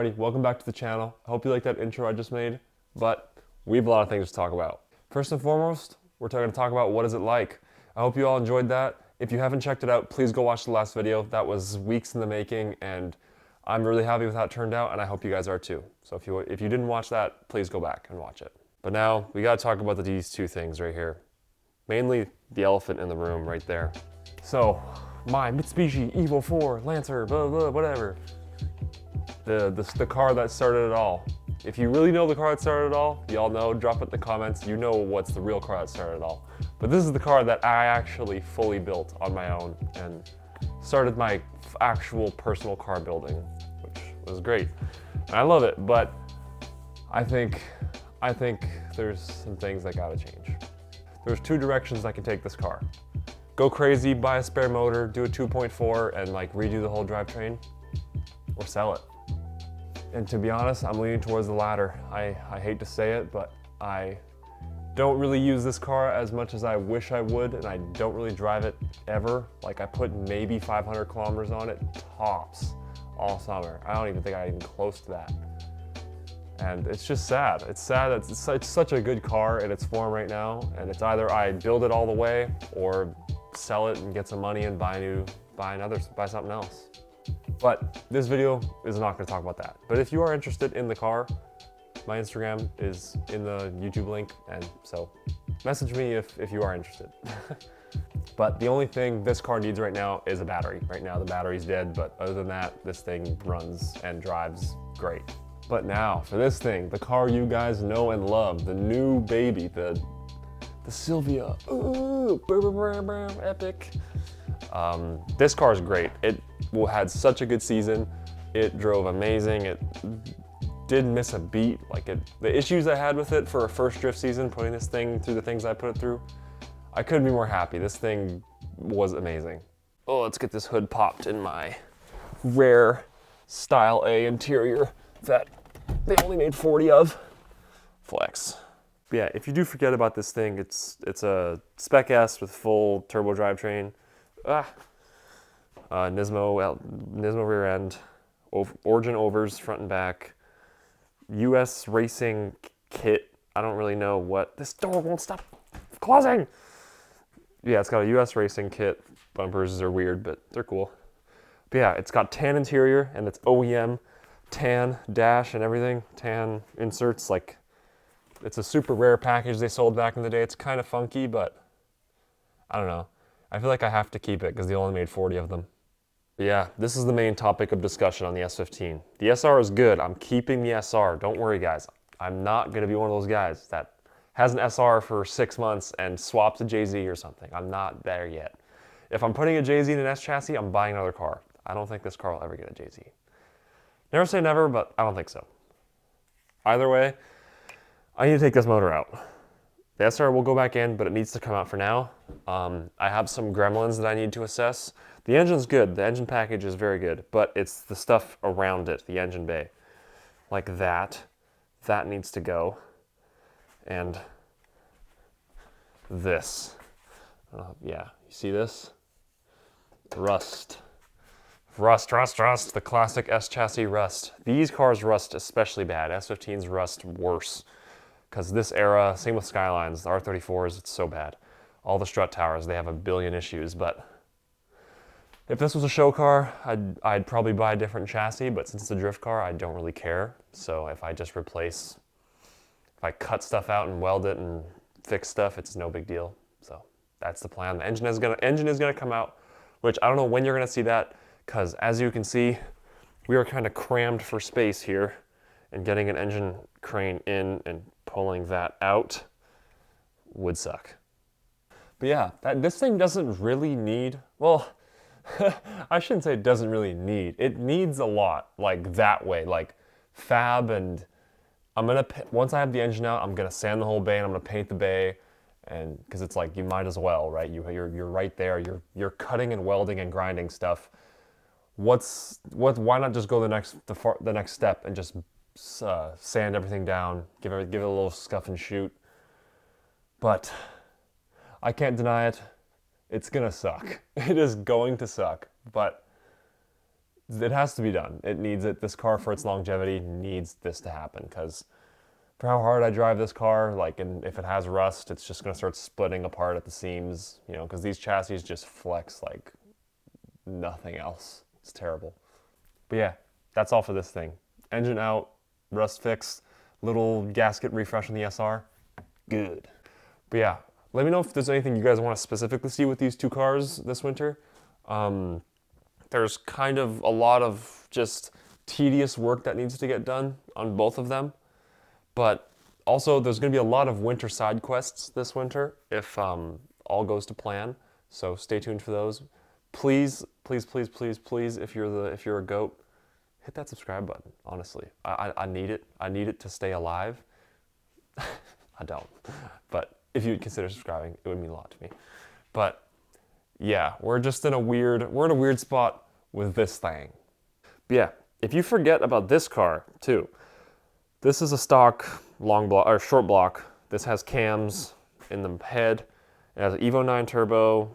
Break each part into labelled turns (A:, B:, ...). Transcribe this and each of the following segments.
A: everybody, welcome back to the channel. I hope you like that intro I just made, but we have a lot of things to talk about. First and foremost, we're going to talk about what is it like. I hope you all enjoyed that. If you haven't checked it out, please go watch the last video. That was weeks in the making, and I'm really happy with how it turned out, and I hope you guys are too. So if you didn't watch that, please go back and watch it. But now, we got to talk about these two things right here. Mainly the elephant in the room right there. So, my Mitsubishi Evo 4 Lancer, blah, blah, whatever. The car that started it all. If you really know the car that started it all, y'all know, drop it in the comments. You know what's the real car that started it all. But this is the car that I actually fully built on my own and started my actual personal car building, which was great. And I love it, but I think there's some things that gotta change. There's two directions I can take this car. Go crazy, buy a spare motor, do a 2.4 and like redo the whole drivetrain, or sell it. And to be honest, I'm leaning towards the latter. I hate to say it, but I don't really use this car as much as I wish I would, and I don't really drive it ever. Like I put maybe 500 kilometers on it, tops, all summer. I don't even think I'm even close to that. And it's just sad. It's sad that it's such a good car in its form right now, and it's either I build it all the way or sell it and get some money and buy something else. But this video is not going to talk about that. But if you are interested in the car, my Instagram is in the YouTube link, and so message me if you are interested. But the only thing this car needs right now is a battery. Right now the battery's dead, but other than that, this thing runs and drives great. But now for this thing, the car you guys know and love, the new baby, the Sylvia. Ooh, epic. This car is great. It had such a good season. It drove amazing. It didn't miss a beat. The issues I had with it for a first drift season, putting this thing through the things I put it through, I couldn't be more happy. This thing was amazing. Oh, let's get this hood popped in my rare Style A interior that they only made 40 of. Flex. But yeah, if you do forget about this thing, it's a Spec S with full turbo drivetrain. Nismo rear end, Origin overs front and back, US racing kit. I don't really know what, this door won't stop closing. Yeah, it's got a US racing kit. Bumpers are weird, but they're cool. But yeah, it's got tan interior and it's OEM tan dash and everything, tan inserts. Like, it's a super rare package they sold back in the day. It's kind of funky, but I don't know. I feel like I have to keep it because they only made 40 of them. But yeah, this is the main topic of discussion on the S15. The SR is good. I'm keeping the SR. Don't worry, guys. I'm not going to be one of those guys that has an SR for 6 months and swaps a JZ or something. I'm not there yet. If I'm putting a JZ in an S chassis, I'm buying another car. I don't think this car will ever get a JZ. Never say never, but I don't think so. Either way, I need to take this motor out. The SR will go back in, but it needs to come out for now. I have some gremlins that I need to assess. The engine's good. The engine package is very good, but it's the stuff around it, the engine bay. Like that. That needs to go. And this. Yeah, you see this? Rust. Rust. The classic S chassis rust. These cars rust especially bad. S15s rust worse. Because this era, same with Skylines, the R34s, it's so bad. All the strut towers, they have a billion issues, but if this was a show car, I'd probably buy a different chassis, but since it's a drift car, I don't really care. So if I just if I cut stuff out and weld it and fix stuff, it's no big deal. So that's the plan. The engine is gonna come out, which I don't know when you're gonna see that, because as you can see, we are kind of crammed for space here, and getting an engine crane in and pulling that out would suck. But yeah, this thing doesn't really need, well, I shouldn't say it doesn't really need. It needs a lot, like that way, like fab, and once I have the engine out, I'm gonna sand the whole bay and I'm gonna paint the bay, and because it's like, you might as well, right? You're right there, you're cutting and welding and grinding stuff. Why not just go the next step and just sand everything down, give it a little scuff and shoot. But I can't deny it. It's gonna suck. It is going to suck. But it has to be done. It needs it. This car, for its longevity, needs this to happen, because for how hard I drive this car, like, and if it has rust, it's just gonna start splitting apart at the seams, you know, because these chassis just flex like nothing else. It's terrible. But yeah, that's all for this thing. Engine out, rust fix, little gasket refresh on the SR. Good. But yeah, let me know if there's anything you guys want to specifically see with these two cars this winter. There's kind of a lot of just tedious work that needs to get done on both of them. But also, there's going to be a lot of winter side quests this winter if all goes to plan. So stay tuned for those. Please, please, please, please, please, if you're a goat, hit that subscribe button. Honestly, I need it. I need it to stay alive. I don't, but if you'd consider subscribing, it would mean a lot to me. But yeah, we're in a weird spot with this thing. But yeah, if you forget about this car too. This is a stock long block or short block. This has cams in the head. It has an Evo 9 turbo,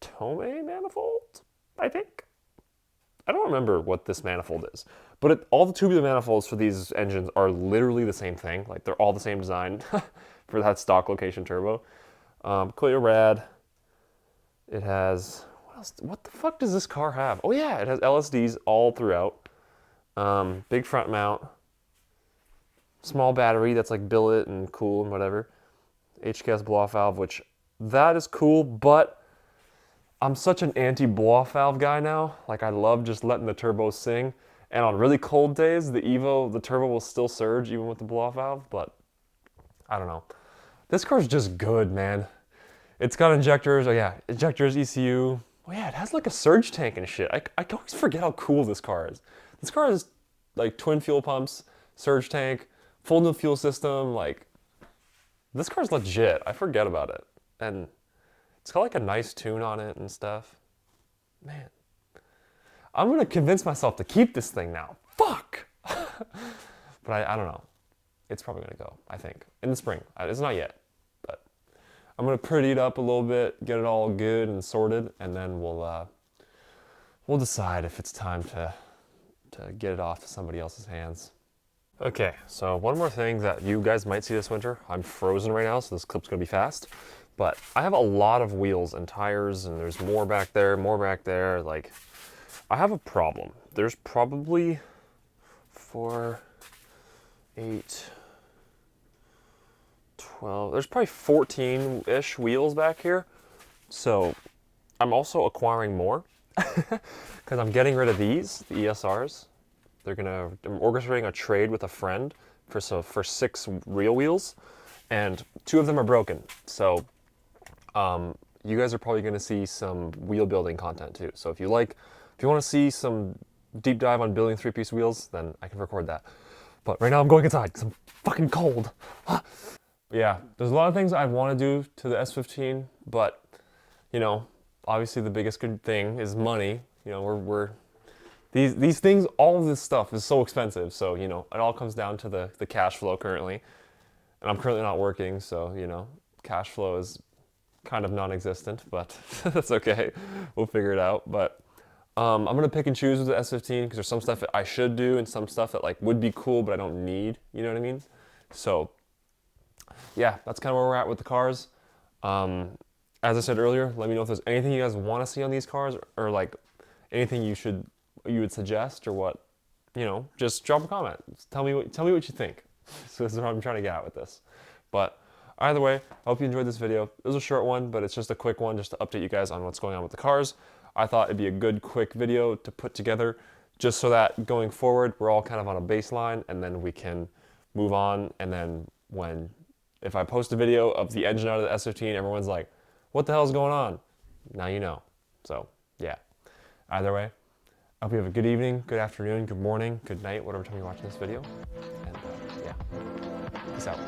A: Tome manifold, I think. I don't remember what this manifold is, but all the tubular manifolds for these engines are literally the same thing. Like, they're all the same design for that stock location turbo. Clear rad. It has, what else? What the fuck does this car have? Oh yeah, it has LSDs all throughout. Big front mount. Small battery that's like billet and cool and whatever. HKS blow-off valve, which that is cool, but I'm such an anti-blow-off valve guy now. Like, I love just letting the turbo sing. And on really cold days, the turbo will still surge even with the blow-off valve, but I don't know. This car's just good, man. It's got injectors, oh yeah, injectors, ECU. Oh yeah, it has like a surge tank and shit. I always forget how cool this car is. This car is like twin fuel pumps, surge tank, full new fuel system. Like, this car's legit. I forget about it. And it's got like a nice tune on it and stuff. Man, I'm gonna convince myself to keep this thing now. Fuck! But I don't know. It's probably gonna go, I think, in the spring. It's not yet, but I'm gonna pretty it up a little bit, get it all good and sorted, and then we'll decide if it's time to get it off to somebody else's hands. Okay, so one more thing that you guys might see this winter. I'm frozen right now, so this clip's gonna be fast. But I have a lot of wheels and tires, and there's more back there, more back there. Like, I have a problem. There's probably 4, 8, 12, there's probably 14-ish wheels back here. So I'm also acquiring more because I'm getting rid of these, the ESRs. I'm orchestrating a trade with a friend for 6 real wheels, and 2 of them are broken. So you guys are probably going to see some wheel building content too. So if you want to see some deep dive on building 3-piece wheels, then I can record that. But right now I'm going inside because I'm fucking cold. Yeah, there's a lot of things I want to do to the S15, but you know, obviously the biggest good thing is money. You know, these things, all of this stuff is so expensive. So, you know, it all comes down to the cash flow currently. And I'm currently not working, so, you know, cash flow is kind of non-existent, but that's okay. We'll figure it out. But I'm going to pick and choose with the S15 because there's some stuff that I should do and some stuff that like would be cool, but I don't need, you know what I mean? So yeah, that's kind of where we're at with the cars. As I said earlier, let me know if there's anything you guys want to see on these cars, or like anything you would suggest, or what, you know, just drop a comment. Tell me what you think. So this is what I'm trying to get at with this. But either way, I hope you enjoyed this video. It was a short one, but it's just a quick one just to update you guys on what's going on with the cars. I thought it'd be a good quick video to put together just so that going forward, we're all kind of on a baseline, and then we can move on. And then if I post a video of the engine out of the S15, everyone's like, what the hell is going on? Now you know. So yeah, either way, I hope you have a good evening, good afternoon, good morning, good night, whatever time you're watching this video. And yeah, peace out.